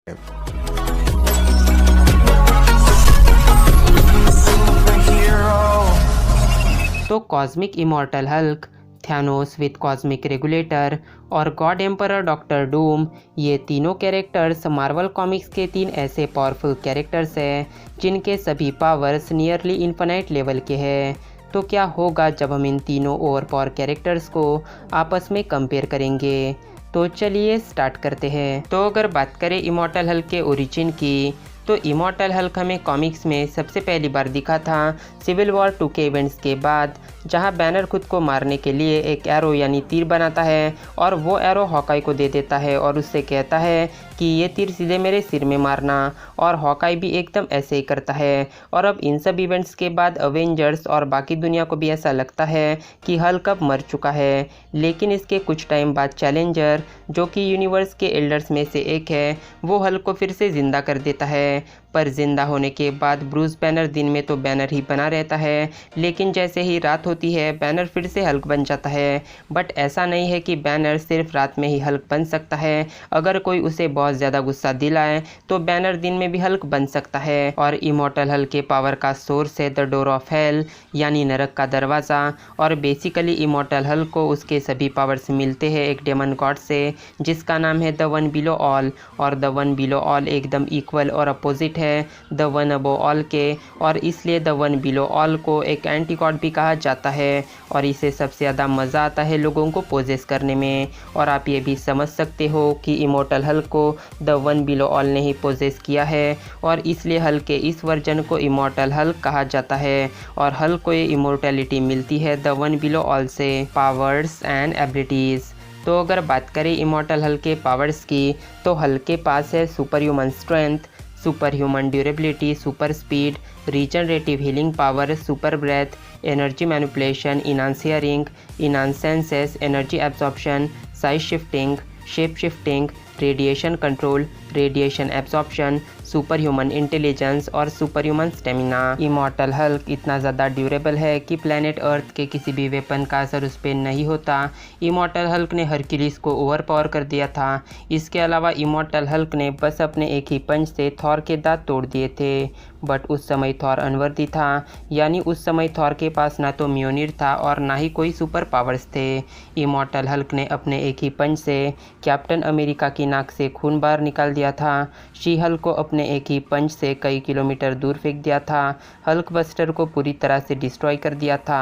तो cosmic immortal Hulk, Thanos with cosmic regulator और God emperor doctor Doom, ये तीनों कैरेक्टर्स मार्वल कॉमिक्स के 3 ऐसे पावरफुल कैरेक्टर्स हैं जिनके सभी पावर्स नियरली इन्फिनाइट लेवल के हैं। तो क्या होगा जब हम इन तीनों ओवर पावर कैरेक्टर्स को आपस में कंपेयर करेंगे? तो चलिए स्टार्ट करते हैं। तो अगर बात करें इमॉर्टल हल्क के ओरिजिन की, तो इमॉर्टल हल्क हमें कॉमिक्स में सबसे पहली बार दिखा था सिविल वॉर 2 के इवेंट्स के बाद, जहां बैनर खुद को मारने के लिए एक एरो यानी तीर बनाता है और वो एरो हॉकाई को दे देता है और उससे कहता है कि ये तीर सीधे मेरे सिर में मारना, और हॉकाई भी एकदम ऐसे ही करता है। और अब इन सब इवेंट्स के बाद अवेंजर्स और बाकी दुनिया को भी ऐसा लगता है कि हल्क अब मर चुका है, लेकिन इसके कुछ टाइम बाद चैलेंजर, जो कि यूनिवर्स के एल्डर्स में से एक है, वो हल्क को फिर से ज़िंदा कर देता है। पर जिंदा होने के बाद ब्रूस बैनर दिन में तो बैनर ही बना रहता है, लेकिन जैसे ही रात होती है बैनर फिर से हल्क बन जाता है। बट ऐसा नहीं है कि बैनर सिर्फ रात में ही हल्क बन सकता है, अगर कोई उसे बहुत ज़्यादा गुस्सा दिलाए तो बैनर दिन में भी हल्क बन सकता है। और इमॉर्टल हल्क के पावर का सोर्स है द डोर ऑफ हेल, यानी नरक का दरवाज़ा। और बेसिकली इमॉर्टल हल्क को उसके सभी पावर्स मिलते हैं एक डेमन गॉड से, जिसका नाम है द वन बिलो ऑल। और द वन बिलो ऑल एकदम इक्वल और अपोजिट है द वन अबो ऑल के, और इसलिए द वन बिलो ऑल को एक एंटी गॉड भी कहा जाता है। और इसे सबसे ज़्यादा मज़ा आता है लोगों को पोजेस करने में। और आप ये भी समझ सकते हो कि इमॉर्टल हल्क को द वन बिलो ऑल ने ही पोजेस किया है, और इसलिए हल्क के इस वर्जन को इमॉर्टल हल्क कहा जाता है। और हल्क को ये इमॉर्टलिटी मिलती है द वन बिलो ऑल से। पावर्स एंड एबिलिटीज़, तो अगर बात करें इमॉर्टल हल्क के पावर्स की, तो हल्क के पास है super human strength, super human durability, super speed, regenerative healing power, super breath, energy manipulation, enhance hearing, enhance senses, energy absorption, size shifting, shape shifting, radiation control, radiation absorption, super human intelligence और super human stamina. Immortal Hulk इतना ज़्यादा durable है कि planet earth के किसी भी weapon का असर उस पर नहीं होता। इमॉर्टल हल्क ने हरक्यूलिस को ओवर पावर कर दिया था। इसके अलावा इमॉर्टल हल्क ने बस अपने एक ही पंच से थॉर के दांत तोड़ दिए थे। बट उस समय थॉर अनवर्दी था, यानी उस समय थॉर के पास ना तो म्योनिर था और ना ही कोई सुपर पावर्स थे। इमॉर्टल हल्क ने अपने एक ही पंच से कैप्टन अमेरिका की नाक से खून बाहर निकाल दिया था। शी हल्क को अपने एक ही पंच से कई किलोमीटर दूर फेंक दिया था। हल्क बस्टर को पूरी तरह से डिस्ट्रॉय कर दिया था।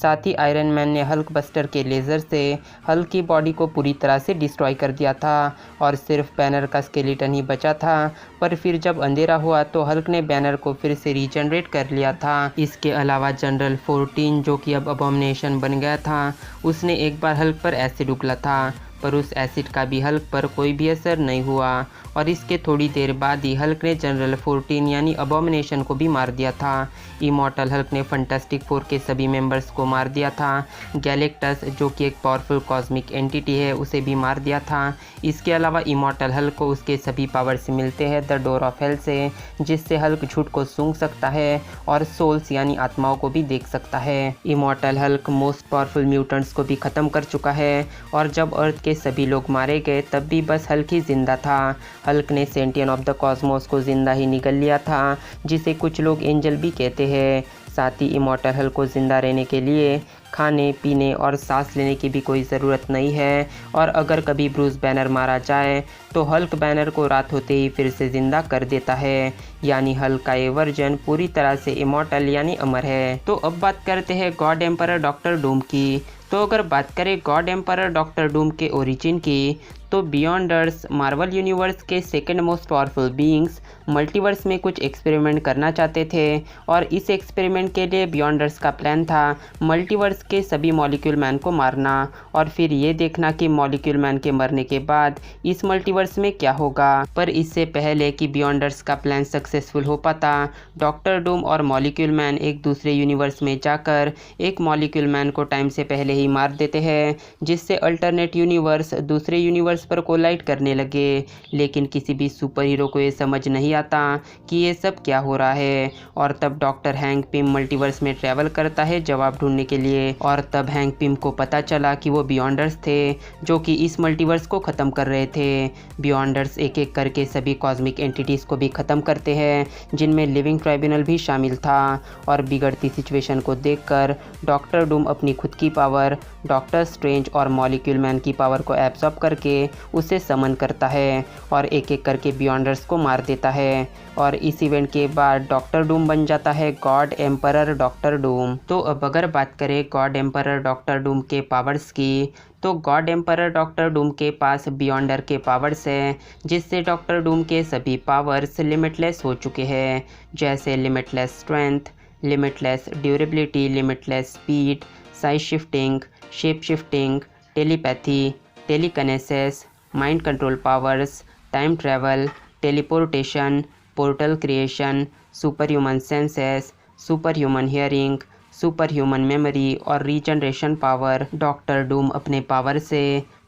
साथ ही आयरन मैन ने हल्क बस्टर के लेज़र से हल्क की बॉडी को पूरी तरह से डिस्ट्रॉय कर दिया था, और सिर्फ बैनर का स्केलेटन ही बचा था। पर फिर जब अंधेरा हुआ तो हल्क ने बैनर को फिर से रीजनरेट कर लिया था। इसके अलावा जनरल 14, जो कि अब अबॉमिनेशन बन गया था, उसने एक बार हल्क पर एसिड उगला था, पर उस एसिड का भी हल्क पर कोई भी असर नहीं हुआ। और इसके थोड़ी देर बाद ही हल्क ने जनरल 14 यानी अबॉमिनेशन को भी मार दिया था। इमॉर्टल हल्क ने फंटास्टिक फोर के सभी मेंबर्स को मार दिया था। गैलेक्टस, जो कि एक पावरफुल कॉस्मिक एंटिटी है, उसे भी मार दिया था। इसके अलावा इमॉर्टल हल्क को उसके सभी पावर्स मिलते हैं द डोर ऑफ हेल से, जिससे हल्क झूठ को सूंघ सकता है और सोल्स यानी आत्माओं को भी देख सकता है। Immortal Hulk most powerful mutants को भी ख़त्म कर चुका है, और जब अर्थ के सभी लोग मारे गए तब भी बस हल्क ही जिंदा था। हल्क ने सेंटियन ऑफ द कॉस्मोस को जिंदा ही निगल लिया था, जिसे कुछ लोग एंजल भी कहते हैं। साथ ही इमॉर्टल हल्क को जिंदा रहने के लिए खाने पीने और सांस लेने की भी कोई ज़रूरत नहीं है। और अगर कभी ब्रूस बैनर मारा जाए तो हल्क बैनर को रात होते ही फिर से ज़िंदा कर देता है, यानी हल्क का ये वर्जन पूरी तरह से इमॉर्टल यानी अमर है। तो अब बात करते हैं गॉड एम्परर डॉक्टर डूम की। तो अगर बात करें गॉड एम्परर डॉक्टर डूम के ओरिजिन की, तो बियॉन्डर्स मार्वल यूनिवर्स के second most powerful beings multiverse में कुछ एक्सपेरिमेंट करना चाहते थे, और इस एक्सपेरिमेंट के लिए बियॉन्डर्स का प्लान था मल्टीवर्स के सभी मॉलिक्यूल मैन को मारना, और फिर ये देखना कि मॉलिक्यूल मैन के मरने के बाद इस मल्टीवर्स में क्या होगा। पर इससे पहले कि बियॉन्डर्स का प्लान सक्सेसफुल हो पाता, डॉक्टर डूम और मॉलिक्यूल मैन एक दूसरे यूनिवर्स में जाकर एक मॉलिक्यूल मैन को टाइम से पहले ही मार देते हैं, जिससे अल्टरनेट यूनिवर्स दूसरे यूनिवर्स आपस पर कोलाइड करने लगे, लेकिन किसी भी सुपर हीरो को ये समझ नहीं आता कि ये सब क्या हो रहा है। और तब डॉक्टर हैंक पिम मल्टीवर्स में ट्रैवल करता है जवाब ढूंढने के लिए। और तब हैंक पिम को पता चला कि वो बियॉन्डर्स थे जो कि इस मल्टीवर्स को ख़त्म कर रहे थे। बियॉन्डर्स एक एक करके सभी कॉस्मिक एंटिटीज़ को भी ख़त्म करते हैं, जिनमें लिविंग ट्राइब्यूनल भी शामिल था। और बिगड़ती सिचुएशन को देखकर डॉक्टर डूम अपनी खुद की पावर, डॉक्टर स्ट्रेंज और मॉलिक्यूल मैन की पावर को एब्जॉर्ब करके उसे समन करता है और एक एक करके बियॉन्डर्स को मार देता है। और इस इवेंट के बाद डॉक्टर डूम बन जाता है गॉड एम्परर डॉक्टर डूम। तो अब अगर बात करें गॉड एम्परर डॉक्टर डूम के पावर्स की, तो गॉड एम्परर डॉक्टर डूम के पास बियॉन्डर के पावर्स हैं, जिससे डॉक्टर डूम के सभी पावर्स लिमिटलेस हो चुके हैं, जैसे limitless strength, limitless durability, limitless speed, size shifting, shape shifting, telepathy, telekinesis, mind control powers, time travel, teleportation, portal creation, super human senses, super human hearing, super human memory और regeneration power. Doctor Doom अपने power से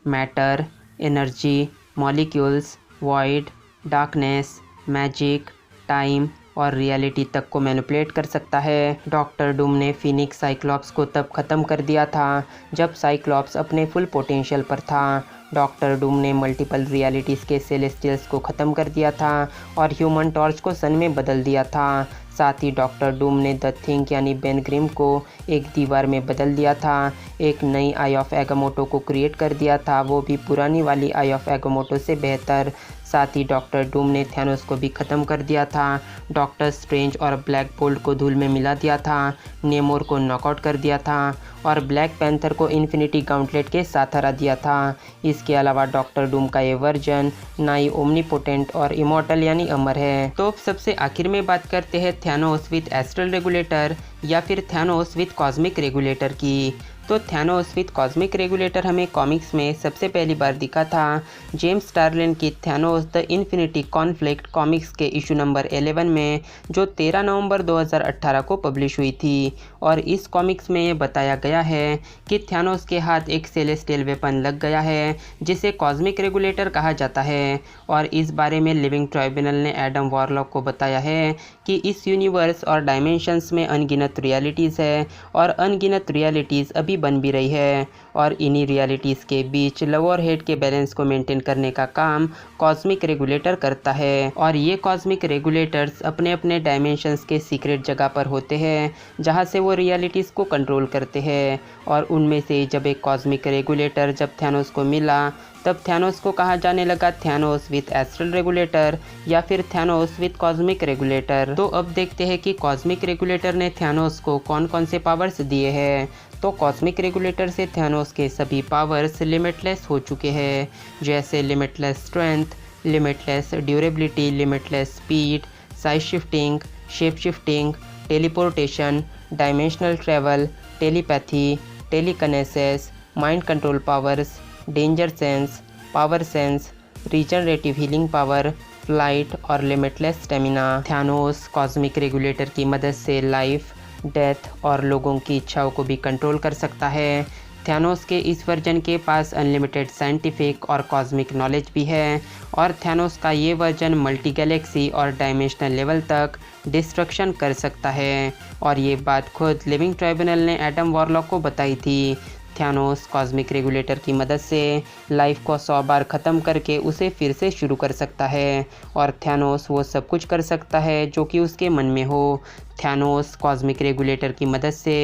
matter, energy, molecules, void, darkness, magic, time और reality तक को manipulate कर सकता है। Doctor Doom ने फिनिक्स साइक्लॉप्स को तब ख़त्म कर दिया था जब साइक्लॉप्स अपने फुल पोटेंशियल पर था। डॉक्टर डूम ने मल्टीपल रियलिटीज़ के सेलेस्टियल्स को ख़त्म कर दिया था और ह्यूमन टॉर्च को सन में बदल दिया था। साथ ही डॉक्टर डूम ने द थिंक यानी बेन ग्रिम को एक दीवार में बदल दिया था, एक नई आई ऑफ एगामोटो को क्रिएट कर दिया था, वो भी पुरानी वाली आई ऑफ एगामोटो से बेहतर। साथ ही डॉक्टर डूम ने थैनोस को भी ख़त्म कर दिया था, डॉक्टर स्ट्रेंज और ब्लैक बोल्ट को धूल में मिला दिया था, नेमोर को नॉकआउट कर दिया था और ब्लैक पैंथर को इन्फिनिटी गाउंटलेट के साथ हरा दिया था। इसके अलावा डॉक्टर डूम का ये वर्जन ना ही ओमनीपोटेंट और इमॉर्टल यानी अमर है। तो अब सबसे आखिर में बात करते हैं थैनोस विथ एस्ट्रल रेगुलेटर या फिर थैनोस विथ कॉस्मिक रेगुलेटर की। तो थैनोस विथ कॉस्मिक रेगुलेटर हमें कॉमिक्स में सबसे पहली बार दिखा था जेम्स स्टारलिन की Thanos the infinity conflict comics के इशू नंबर 11 में, जो 13 नवंबर 2018 को पब्लिश हुई थी। और इस कॉमिक्स में ये बताया गया है कि थैनोस के हाथ एक सेलेस्टियल वेपन लग गया है जिसे कॉस्मिक रेगुलेटर कहा जाता है। और इस बारे में लिविंग ट्राइब्यूनल ने एडम वॉरलॉक को बताया है कि इस यूनिवर्स और डायमेंशंस में अनगिनत रियलिटीज़ है और अनगिनत रियलिटीज़ अभी बन भी रही है और इन्हीं रियलिटीज़ के बीच लव और हेट के बैलेंस को मेंटेन करने का काम कॉस्मिक रेगुलेटर करता है। और ये कॉस्मिक रेगुलेटर्स अपने अपने डायमेंशंस के सीक्रेट जगह पर होते हैं जहाँ से वो रियलिटीज़ को कंट्रोल करते हैं। और उनमें से जब एक कॉस्मिक रेगुलेटर जब थैनोस को मिला तब थैनोस को कहा जाने लगा थैनोस विथ एस्ट्रल रेगुलेटर या फिर थैनोस विथ कॉस्मिक रेगुलेटर। तो अब देखते हैं कि कॉस्मिक रेगुलेटर ने थैनोस को कौन कौन से पावर्स दिए हैं। तो कॉस्मिक रेगुलेटर से थैनोस के सभी पावर्स लिमिटलेस हो चुके हैं, जैसे limitless strength, limitless durability, limitless speed, size shifting, shape shifting, teleportation, dimensional travel, telepathy, telekinesis, mind control powers, danger sense, power sense, regenerative healing power, flight और limitless stamina. Thanos cosmic regulator की मदद से life, death और लोगों की इच्छाओं को भी कंट्रोल कर सकता है। थैनोस के इस वर्जन के पास अनलिमिटेड साइंटिफिक और कॉस्मिक नॉलेज भी है और थैनोस का ये वर्जन मल्टी गैलेक्सी और डायमेंशनल लेवल तक डिस्ट्रक्शन कर सकता है। और ये बात खुद लिविंग ट्राइब्यूनल ने एडम वॉरलॉक को बताई थी। थैनोस कॉस्मिक रेगुलेटर की मदद से लाइफ को 100 बार ख़त्म करके उसे फिर से शुरू कर सकता है और थैनोस वो सब कुछ कर सकता है जो कि उसके मन में हो। थैनोस कॉस्मिक रेगुलेटर की मदद से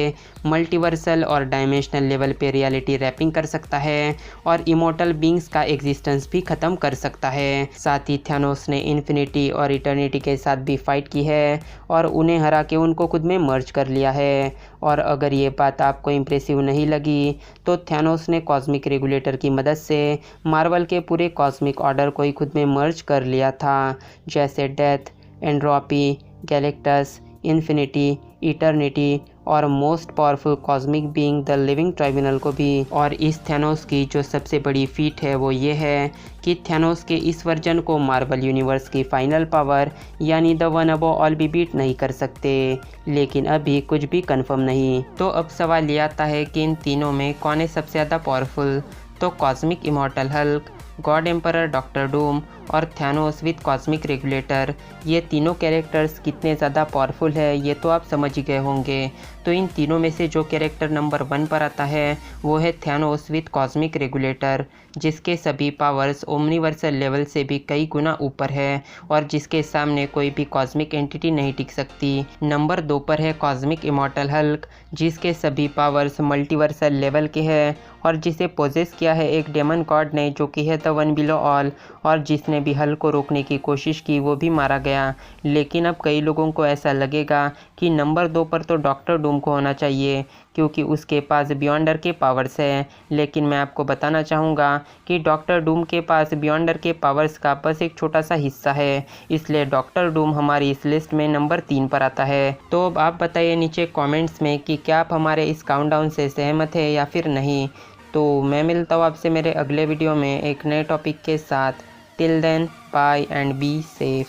मल्टीवर्सल और डायमेंशनल लेवल पे रियलिटी रैपिंग कर सकता है और इमॉर्टल बींग्स का एग्जिस्टेंस भी ख़त्म कर सकता है। साथ ही थैनोस ने इन्फिनिटी और इटर्निटी के साथ भी फाइट की है और उन्हें हरा के उनको खुद में मर्ज कर लिया है। और अगर ये बात आपको इम्प्रेसिव नहीं लगी तो थैनोस ने कॉस्मिक रेगुलेटर की मदद से मार्वल के पूरे कॉस्मिक ऑर्डर को ही खुद में मर्ज कर लिया था, जैसे death, entropy, Galactus, infinity, eternity और most powerful cosmic being the living tribunal को भी। और इस थैनोस की जो सबसे बड़ी फीट है वो ये है कि थैनोस के इस वर्जन को मार्वल यूनिवर्स की फाइनल पावर यानी द वन अबव ऑल भी बीट नहीं कर सकते, लेकिन अभी कुछ भी कंफर्म नहीं। तो अब सवाल ये आता है कि इन तीनों में कौन है सबसे ज़्यादा पावरफुल। तो cosmic immortal Hulk, God emperor doctor Doom और थैनोस विद कॉस्मिक रेगुलेटर, ये तीनों कैरेक्टर्स कितने ज़्यादा पावरफुल है ये तो आप समझ ही गए होंगे। तो इन तीनों में से जो कैरेक्टर नंबर 1 पर आता है वो है थैनोस विद कॉस्मिक रेगुलेटर, जिसके सभी पावर्स ओमनिवर्सल लेवल से भी कई गुना ऊपर है और जिसके सामने कोई भी कॉस्मिक एंटिटी नहीं टिक सकती। नंबर 2 पर है कॉस्मिक इमॉर्टल हल्क, जिसके सभी पावर्स मल्टीवर्सल लेवल के हैं और जिसे पोजेस किया है एक डेमन गॉड ने जो कि है द वन बिलो ऑल, और जिसने भी हल्क को रोकने की कोशिश की वो भी मारा गया। लेकिन अब कई लोगों को ऐसा लगेगा कि नंबर 2 पर तो डॉक्टर डूम को होना चाहिए क्योंकि उसके पास बियॉन्डर के पावर्स है, लेकिन मैं आपको बताना चाहूँगा कि डॉक्टर डूम के पास बियॉन्डर के पावर्स का बस एक छोटा सा हिस्सा है, इसलिए डॉक्टर डूम हमारी इस लिस्ट में नंबर 3 पर आता है। तो अब आप बताइए नीचे कमेंट्स में कि क्या आप हमारे इस काउंटडाउन से सहमत है या फिर नहीं। तो मैं मिलता हूँ आपसे मेरे अगले वीडियो में एक नए टॉपिक के साथ। Till then bye and be safe.